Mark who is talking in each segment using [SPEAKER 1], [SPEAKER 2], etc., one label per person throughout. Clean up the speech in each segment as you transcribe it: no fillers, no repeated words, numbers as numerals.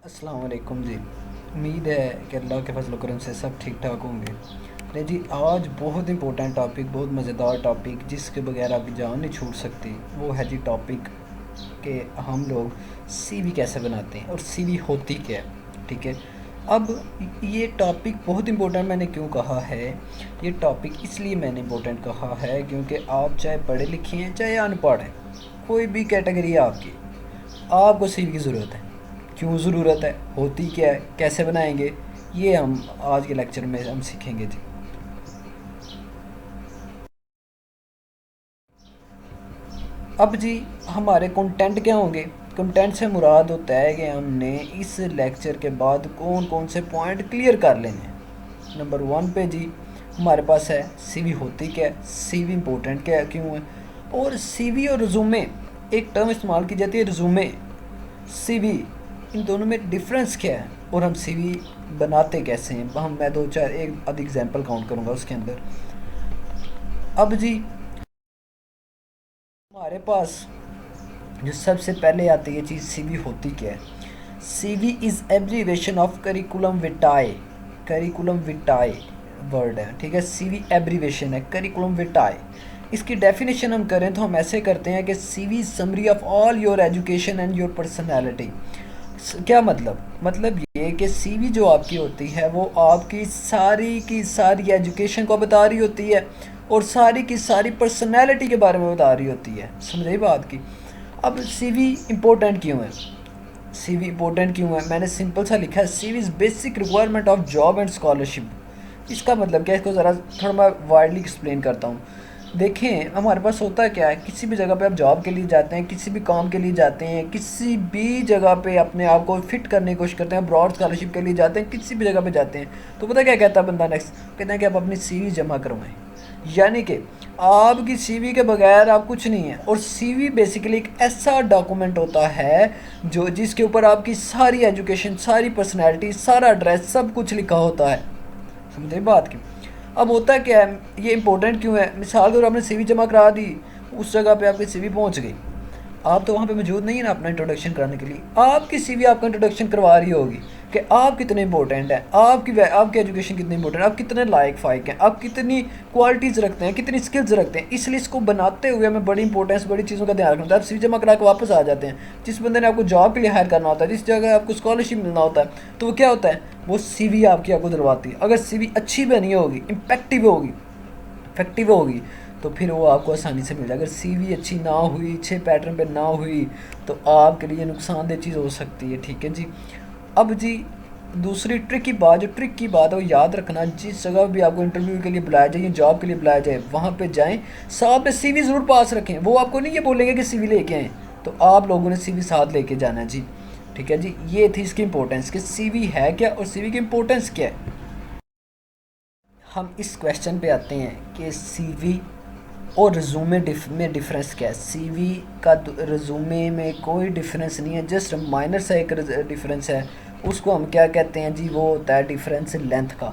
[SPEAKER 1] अस्सलाम वालेकुम जी। उम्मीद है कि अल्लाह के फजल करम से सब ठीक ठाक होंगे। नहीं जी, आज बहुत इंपॉर्टेंट टॉपिक, बहुत मज़ेदार टॉपिक जिसके बगैर आपकी जान नहीं छूट सकती, वो है जी टॉपिक कि हम लोग सीवी कैसे बनाते हैं और सीवी होती क्या है। ठीक है। अब ये टॉपिक बहुत इंपॉर्टेंट मैंने क्यों कहा है, ये टॉपिक इसलिए मैंने इंपॉर्टेंट कहा है क्योंकि आप चाहे पढ़े लिखे हैं चाहे अनपढ़ हैं, कोई भी कैटेगरी है आपकी, आपको सीवी की ज़रूरत है। क्यों ज़रूरत है, होती क्या है, कैसे बनाएंगे, ये हम आज के लेक्चर में हम सीखेंगे जी। अब जी हमारे कंटेंट क्या होंगे। कंटेंट से मुराद होता है कि हमने इस लेक्चर के बाद कौन कौन से पॉइंट क्लियर कर लेने हैं। नंबर वन पे जी हमारे पास है सीवी होती क्या है, सीवी इम्पोर्टेंट क्या है, क्यों है, और सीवी और रिज्यूमे एक टर्म इस्तेमाल की जाती है, रिज्यूमे सीवी, इन दोनों में डिफरेंस क्या है और हम सीवी बनाते कैसे हैं। मैं दो चार एक आधी एग्जांपल काउंट करूँगा उसके अंदर। अब जी हमारे पास जो सबसे पहले आती है चीज़, सीवी होती क्या है। CV is abbreviation of curriculum vitae. Curriculum vitae word है, ठीक है। सीवी एब्रीवेशन है करिकुलम विटाए। इसकी डेफिनेशन हम करें तो हम ऐसे करते हैं कि CV summary of all your education and your personality. क्या मतलब ये कि सीवी जो आपकी होती है वो आपकी सारी की सारी एजुकेशन को बता रही होती है और सारी की सारी पर्सनैलिटी के बारे में बता रही होती है। समझे बात की। अब सीवी इम्पोर्टेंट क्यों है, सीवी इम्पोर्टेंट क्यों है, मैंने सिंपल सा लिखा है, CV is basic requirement of job and scholarship. इसका मतलब क्या है, इसको ज़रा थोड़ा मैं वाइडली एक्सप्लेन करता हूँ। देखें हमारे पास होता क्या है, किसी भी जगह पे आप जॉब के लिए जाते हैं, किसी भी काम के लिए जाते हैं, किसी भी जगह पे अपने आप को फिट करने की कोशिश करते हैं, ब्रॉड स्कॉलरशिप के लिए जाते हैं, किसी भी जगह पे जाते हैं, तो पता क्या कहता है बंदा नेक्स्ट, कहते हैं कि आप अपनी सीवी जमा करवाएं। यानी कि आपकी सीवी के बगैर आप कुछ नहीं है। और सीवी बेसिकली एक ऐसा डॉक्यूमेंट होता है जो जिसके ऊपर आपकी सारी एजुकेशन, सारी पर्सनैलिटी, सारा एड्रेस, सब कुछ लिखा होता है। समझे बात की। अब होता क्या है, ये इंपॉर्टेंट क्यों है, मिसाल के तौर आपने सीवी जमा करा दी, उस जगह पे आपकी सीवी पहुंच गई, आप तो वहाँ पे मौजूद नहीं है ना अपना इंट्रोडक्शन कराने के लिए, आपकी सीवी आपका इंट्रोडक्शन करवा रही होगी कि आप कितने इंपॉर्टेंट हैं, आपकी एजुकेशन कितनी इंपॉर्टेंट है, आप कितने लायक फाइक हैं, आप कितनी क्वालिटीज़ रखते हैं, कितनी स्किल्स रखते हैं। इसलिए इसको बनाते हुए हमें बड़ी इंपॉर्टेंस, बड़ी चीज़ों का ध्यान रखना होता है। आप सीवी जमा करा के वापस आ जाते हैं, जिस बंदे ने आपको जॉब के लिए हायर करना होता है, जिस जगह आपको स्कॉलरशिप मिलना होता है, तो वो क्या होता है, वो सीवी आपको दिलवाती है। अगर सीवी अच्छी बनी होगी, इम्पैक्टिव होगी, इफेक्टिव होगी, तो फिर वो आपको आसानी से मिल जाए। अगर सीवी अच्छी ना हुई, अच्छे पैटर्न पे ना हुई, तो आपके लिए नुकसानदेह चीज़ हो सकती है। ठीक है जी। अब जी दूसरी ट्रिक की बात, जो ट्रिक की बात है वो याद रखना, जिस जगह भी आपको इंटरव्यू के लिए बुलाया जाए, जॉब के लिए बुलाया जाए, वहाँ पे जाएं, साथ में सीवी ज़रूर पास रखें। वो आपको नहीं ये बोलेंगे कि सीवी लेके आएँ, तो आप लोगों ने सीवी साथ लेके जाना है जी। ठीक है जी। ये थी इसकी इंपॉर्टेंस कि सीवी है क्या और सीवी की इंपॉर्टेंस क्या है। हम इस क्वेश्चन पे आते हैं कि सीवी और रिज्यूमे में डिफरेंस क्या है। सीवी का रिज्यूमे में कोई डिफरेंस नहीं है, जस्ट माइनर सा एक डिफरेंस है। उसको हम क्या कहते हैं जी, वो होता है डिफरेंस लेंथ का।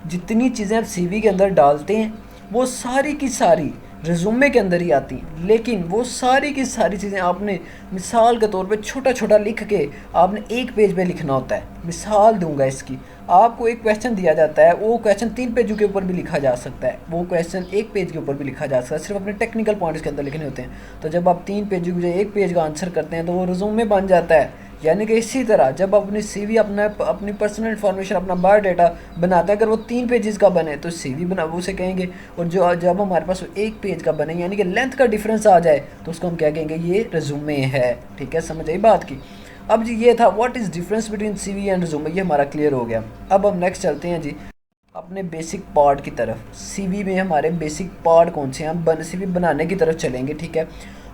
[SPEAKER 1] जितनी चीज़ें आप सीवी के अंदर डालते हैं वो सारी की सारी रिज्यूमे के अंदर ही आती हैं, लेकिन वो सारी की सारी चीज़ें आपने मिसाल के तौर पे छोटा छोटा लिख के आपने एक पेज पे लिखना होता है। मिसाल दूंगा इसकी, आपको एक क्वेश्चन दिया जाता है, वो क्वेश्चन 3 पेजों के ऊपर भी लिखा जा सकता है, वो क्वेश्चन 1 पेज के ऊपर भी लिखा जा सकता है, सिर्फ अपने टेक्निकल पॉइंट्स के अंदर लिखने होते हैं। तो जब आप 3 पेजों की बजाय 1 पेज का आंसर करते हैं तो वो रिज्यूमे बन जाता है। यानी कि इसी तरह जब अपनी सीवी, अपनी पर्सनल इन्फॉर्मेशन, अपना बायोडाटा बनाते हैं, अगर वो 3 पेजेस का बने तो सीवी बना वो उसे कहेंगे। और जो जब हमारे पास 1 पेज का बने, यानी कि लेंथ का डिफरेंस आ जाए, तो उसको हम क्या कहेंगे, ये रिज्यूमे है। ठीक है, समझ आई बात की। अब जी ये था what is difference between CV and resume, ये हमारा क्लियर हो गया। अब हम नेक्स्ट चलते हैं जी अपने बेसिक पार्ट की तरफ। सीवी में हमारे बेसिक पार्ट कौन से हैं, हम सीवी बनाने की तरफ चलेंगे। ठीक है।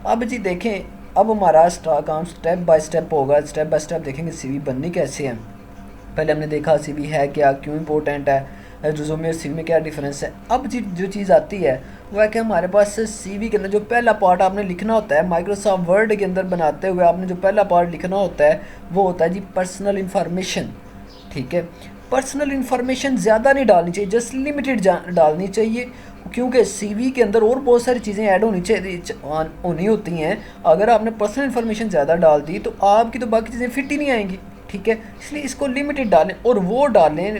[SPEAKER 1] अब जी देखें, अब हमारा काम स्टेप बाय स्टेप होगा, स्टेप बाय स्टेप देखेंगे सीवी बननी कैसे है। पहले हमने देखा सीवी है क्या, क्यों इंपॉर्टेंट है, रिज्यूमे और सीवी में क्या डिफरेंस है। अब जी जो चीज़ आती है वो है कि हमारे पास सीवी के अंदर जो पहला पार्ट आपने लिखना होता है, माइक्रोसॉफ्ट वर्ड के अंदर बनाते हुए आपने जो पहला पार्ट लिखना होता है वो होता है जी पर्सनल इंफॉर्मेशन। ठीक है। पर्सनल इन्फॉर्मेशन ज़्यादा नहीं डालनी चाहिए, जस्ट लिमिटेड डालनी चाहिए, क्योंकि सीवी के अंदर और बहुत सारी चीज़ें ऐड होनी होती हैं। अगर आपने पर्सनल इन्फॉर्मेशन ज़्यादा डाल दी तो आपकी तो बाकी चीज़ें फिट ही नहीं आएंगी। ठीक है, इसलिए इसको लिमिटेड डालें और वो डालें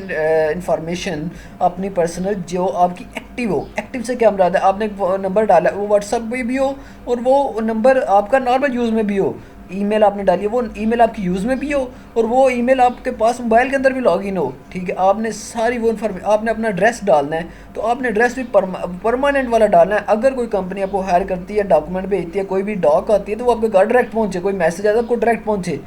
[SPEAKER 1] इंफॉर्मेशन अपनी पर्सनल जो आपकी एक्टिव हो। एक्टिव से क्या मुराद है, आपने एक नंबर डाला वो व्हाट्सअप पे भी हो और वो नंबर आपका नॉर्मल यूज़ में भी हो। ईमेल आपने डाली है वो ईमेल आपकी यूज़ में भी हो और वो ईमेल आपके पास मोबाइल के अंदर भी लॉगिन हो। ठीक है, आपने सारी वो इन्फॉर्मेशन, आपने अपना एड्रेस डालना है तो आपने एड्रेस भी परमानेंट वाला डालना है। अगर कोई कंपनी आपको हायर करती है, डॉक्यूमेंट भेजती है, कोई भी डॉक आती है तो वो आपके घर डायरेक्ट पहुँचे, कोई मैसेज आता है आपको डायरेक्ट पहुँचे।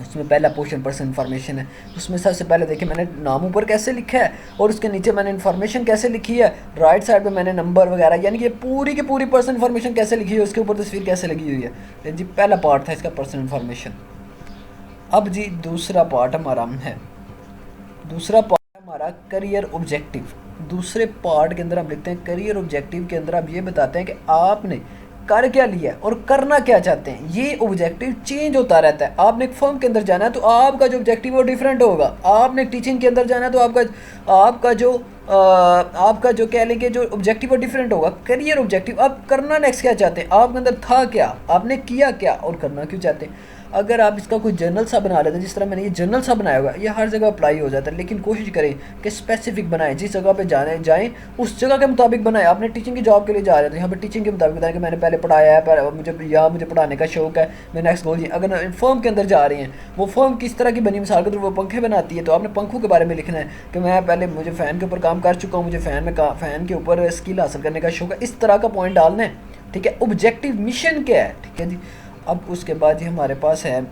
[SPEAKER 1] उसमें पहला पोर्शन पर्सन इन्फॉर्मेशन है, उसमें सबसे पहले देखिए मैंने नाम ऊपर कैसे लिखा है और उसके नीचे मैंने इन्फॉर्मेशन कैसे लिखी है, राइट साइड पे मैंने नंबर वगैरह, यानी कि पूरी की पूरी पर्सन इन्फॉर्मेशन कैसे लिखी है, उसके ऊपर तस्वीर कैसे लगी हुई है। तो जी पहला पार्ट था इसका पर्सन इन्फॉर्मेशन। अब जी दूसरा पार्ट हमारा है, दूसरा पार्ट हमारा करियर ऑब्जेक्टिव। दूसरे पार्ट के अंदर हम लिखते हैं करियर ऑब्जेक्टिव के अंदर आप ये बताते हैं कि आपने कर क्या लिया है और करना क्या चाहते हैं। ये ऑब्जेक्टिव चेंज होता रहता है। आपने एक फर्म के अंदर जाना है तो आपका जो ऑब्जेक्टिव वो डिफरेंट होगा। आपने टीचिंग के अंदर जाना है तो आपका जो कह लें कि जो ऑब्जेक्टिव वो डिफरेंट होगा। करियर ऑब्जेक्टिव, आप करना नेक्स्ट क्या चाहते हैं, आपके अंदर था क्या, आपने किया क्या और करना क्यों चाहते हैं। अगर आप इसका कोई जर्नल सा बना लेते हैं, जिस तरह मैंने ये जर्नल सा बनाया होगा, ये हर जगह अप्लाई हो जाता है, लेकिन कोशिश करें कि स्पेसिफिक बनाएं, जिस जगह पे जाएं उस जगह के मुताबिक बनाएं। आपने टीचिंग की जॉब के लिए जा रहे थे, यहाँ पे टीचिंग के मुताबिक बताएं कि मैंने पहले पढ़ाया है, पर मुझे पढ़ाने का शौक है, मैं नेक्स्ट गोल। अगर फर्म के अंदर जा रहे हैं, वो फर्म किस तरह की बनी, मिसाल के तौर वो पंखे बनाती है तो आपने पंखों के बारे में लिखना है कि मैं पहले मुझे फ़ैन के ऊपर काम कर चुका हूँ, मुझे फ़ैन के ऊपर स्किल हासिल करने का शौक है, इस तरह का पॉइंट डालना है। ठीक है, ऑब्जेक्टिव मिशन क्या है। ठीक है जी, अब उसके बाद ही हमारे पास है,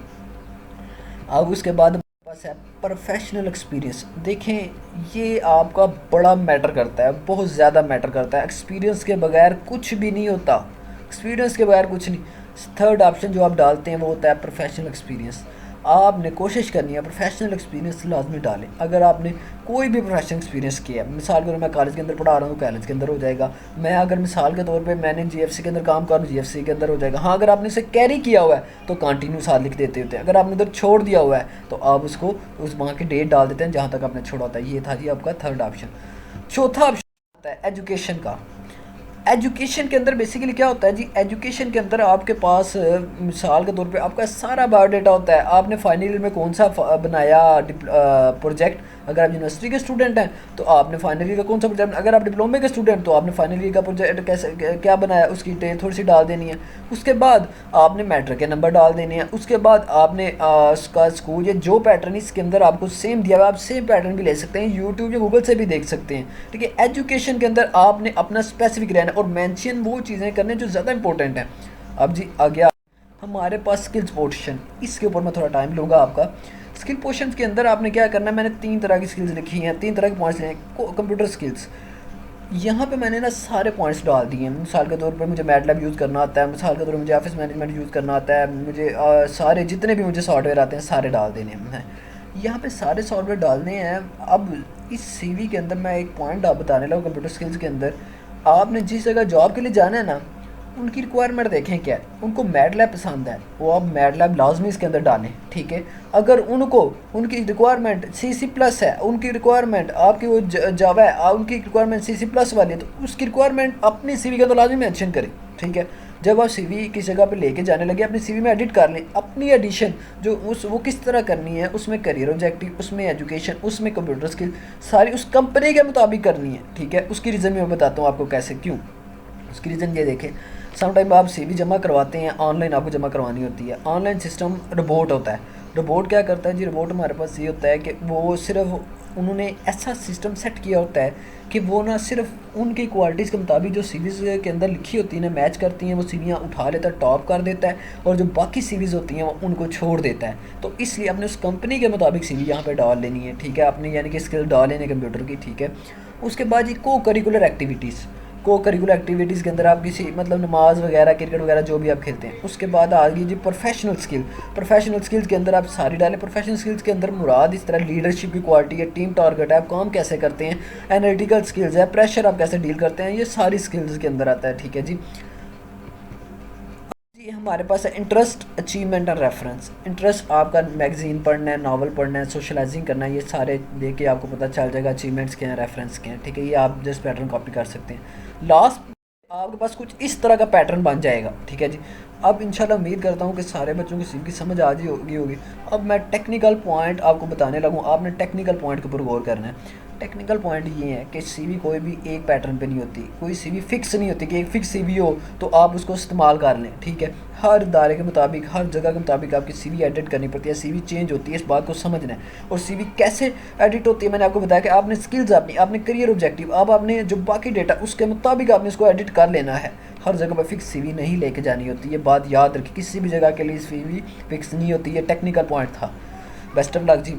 [SPEAKER 1] अब उसके बाद हमारे पास है प्रोफेशनल एक्सपीरियंस। देखें ये आपका बड़ा मैटर करता है, बहुत ज़्यादा मैटर करता है। एक्सपीरियंस के बगैर कुछ भी नहीं होता, एक्सपीरियंस के बगैर कुछ नहीं। थर्ड ऑप्शन जो आप डालते हैं वो होता है प्रोफेशनल एक्सपीरियंस। आपने कोशिश करनी है प्रोफेशनल एक्सपीरियंस लाजमी डालें। अगर आपने कोई भी प्रोफेशनल एक्सपीरियंस किया है, मिसाल के तौर मैं कॉलेज के अंदर पढ़ा रहा हूँ तो कॉलेज के अंदर हो जाएगा। मैं अगर मिसाल के तौर पे मैंने जीएफसी के अंदर काम कर जीएफसी के अंदर हो जाएगा। हाँ, अगर आपने इसे कैरी किया हुआ है तो कंटिन्यू साथ लिख देते होते हैं। अगर आपने उधर छोड़ दिया हुआ है तो आप उसको उस वहाँ की डेट डाल देते हैं जहाँ तक आपने छोड़ा होता है। ये था जी आपका थर्ड ऑप्शन। चौथा ऑप्शन होता है एजुकेशन का। एजुकेशन के अंदर बेसिकली क्या होता है जी, एजुकेशन के अंदर आपके पास मिसाल के तौर पे आपका सारा बायोडाटा होता है। आपने फाइनल ईयर में कौन सा बनाया प्रोजेक्ट, अगर आप यूनिवर्सिटी के स्टूडेंट हैं तो आपने फाइनल ईयर का कौन सा प्रोजेक्ट, अगर आप डिप्लोमे के स्टूडेंट तो आपने फाइनल ईयर का प्रोजेक्ट कैसे क्या बनाया उसकी डिटेल थोड़ी सी डाल देनी है। उसके बाद आपने मैट्रिक के नंबर डाल देने हैं। उसके बाद आपने उसका स्कूल या जो पैटर्न इसके अंदर आपको सेम दिया हुआ, आप सेम पैटर्न भी ले सकते हैं, यूट्यूब या गूगल से भी देख सकते हैं। ठीक है, एजुकेशन के अंदर आपने अपना स्पेसिफिक रहना और मेंशन वो चीज़ें करने जो ज़्यादा इंपॉर्टेंट है। अब जी आ गया हमारे पास स्किल्स पोर्शन। इसके ऊपर मैं थोड़ा टाइम लूँगा आपका। स्किल पोर्शन के अंदर आपने क्या करना है, मैंने 3 तरह की स्किल्स लिखी हैं, 3 तरह के पॉइंट्स लिए हैं। कंप्यूटर स्किल्स, यहाँ पे मैंने ना सारे पॉइंट्स डाल दिए हैं। मिसाल के तौर पे मुझे मैटलैब यूज़ करना आता है, मिसाल के तौर पे मुझे ऑफिस मैनेजमेंट यूज़ करना आता है, मुझे सारे जितने भी मुझे सॉफ्टवेयर आते हैं सारे डाल देने हैं। यहाँ पे सारे सॉफ्टवेयर डालने हैं। अब इस सीवी के अंदर मैं एक पॉइंट आप बताने लगा, कंप्यूटर स्किल्स के अंदर आपने जिस जगह जॉब के लिए जाना है ना, उनकी रिक्वायरमेंट देखें क्या है। उनको मैटलैब पसंद है वो आप मैटलैब लाजमी इसके अंदर डालें। ठीक है, अगर उनकी रिक्वायरमेंट C++ है, उनकी रिक्वायरमेंट आपकी वो जावा है, उनकी रिक्वायरमेंट C++ वाली है, तो उसकी रिक्वायरमेंट अपनी सीवी के अंदर लाजमी मेंशन करें। ठीक है, जब आप सीवी किस जगह पे लेके जाने लगे अपनी सीवी में एडिट कर लें। अपनी एडिशन जो वो किस तरह करनी है, उसमें करियर ऑब्जेक्टिव, उसमें एजुकेशन, उसमें कंप्यूटर स्किल सारी उस कंपनी के मुताबिक करनी है। ठीक है, उसकी रीज़न मैं बताता हूँ आपको कैसे क्यों। उसकी रीज़न ये देखें, समटाइम आप सीवी जमा करवाते हैं, ऑनलाइन आपको जमा करवानी होती है। ऑनलाइन सिस्टम रोबोट होता है। रोबोट क्या करता है जी, रोबोट हमारे पास ये होता है कि वो सिर्फ उन्होंने ऐसा सिस्टम सेट किया होता है कि वो ना सिर्फ उनकी क्वालिटीज़ के मुताबिक जो सीवीज़ के अंदर लिखी होती है ना मैच करती हैं, वो सीवियाँ उठा लेता है, टॉप कर देता है, और जो बाकी सीवीज़ होती हैं वो उनको छोड़ देता है। तो इसलिए अपने उस कंपनी के मुताबिक सीवी यहाँ पे डाल लेनी है। ठीक है, आपने यानी कि स्किल डाल लेनी है कंप्यूटर की। ठीक है, उसके बाद ये को करिकुलर एक्टिविटीज़ के अंदर आप किसी मतलब नमाज वगैरह, क्रिकेट वगैरह जो भी आप खेलते हैं। उसके बाद आ गई जी प्रोफेशनल स्किल्स के अंदर आप सारी डालें। प्रोफेशनल स्किल्स के अंदर मुराद इस तरह लीडरशिप की क्वालिटी है, टीम टारगेट है, आप काम कैसे करते हैं, एनालिटिकल स्किल्स है, प्रेशर आप कैसे डील करते हैं, ये सारी स्किल्स के अंदर आता है। ठीक है जी, हमारे पास है इंटरेस्ट, अचीवमेंट और रेफरेंस। इंटरेस्ट आपका मैगजीन पढ़ना है, नावल पढ़ना है, सोशलाइजिंग करना है, ये सारे देख के आपको पता चल जाएगा अचीवमेंट्स क्या हैं, रेफरेंस क्या हैं। ठीक है, ये आप जस्ट पैटर्न कॉपी कर सकते हैं। लास्ट आपके पास कुछ इस तरह का पैटर्न बन जाएगा। ठीक है जी, अब इंशाल्लाह उम्मीद करता हूँ कि सारे बच्चों की सीवी की समझ आ जी होगी। अब मैं टेक्निकल पॉइंट आपको बताने लगूँ, आपने टेक्निकल पॉइंट के ऊपर गौर करना है। टेक्निकल पॉइंट ये है कि सीवी कोई भी एक पैटर्न पे नहीं होती, कोई सीवी फिक्स नहीं होती कि एक फिक्स सीवी हो तो आप उसको इस्तेमाल कर लें, ठीक है। हर इदारे के मुताबिक, हर जगह के मुताबिक आपकी सीवी एडिट करनी पड़ती है, सीवी चेंज होती है, इस बात को समझना है। और सीवी कैसे एडिट होती है मैंने आपको बताया कि आपने स्किल्स अपनी, आपने करियर ऑब्जेक्टिव, अब आपने जो बाकी डेटा उसके मुताबिक आपने इसको एडिट कर लेना है। हर जगह पर फिक्स सीवी नहीं लेके जानी होती है, बात याद रखिए, किसी भी जगह के लिए सीवी फिक्स नहीं होती है। टेक्निकल पॉइंट था। Best of luck ji.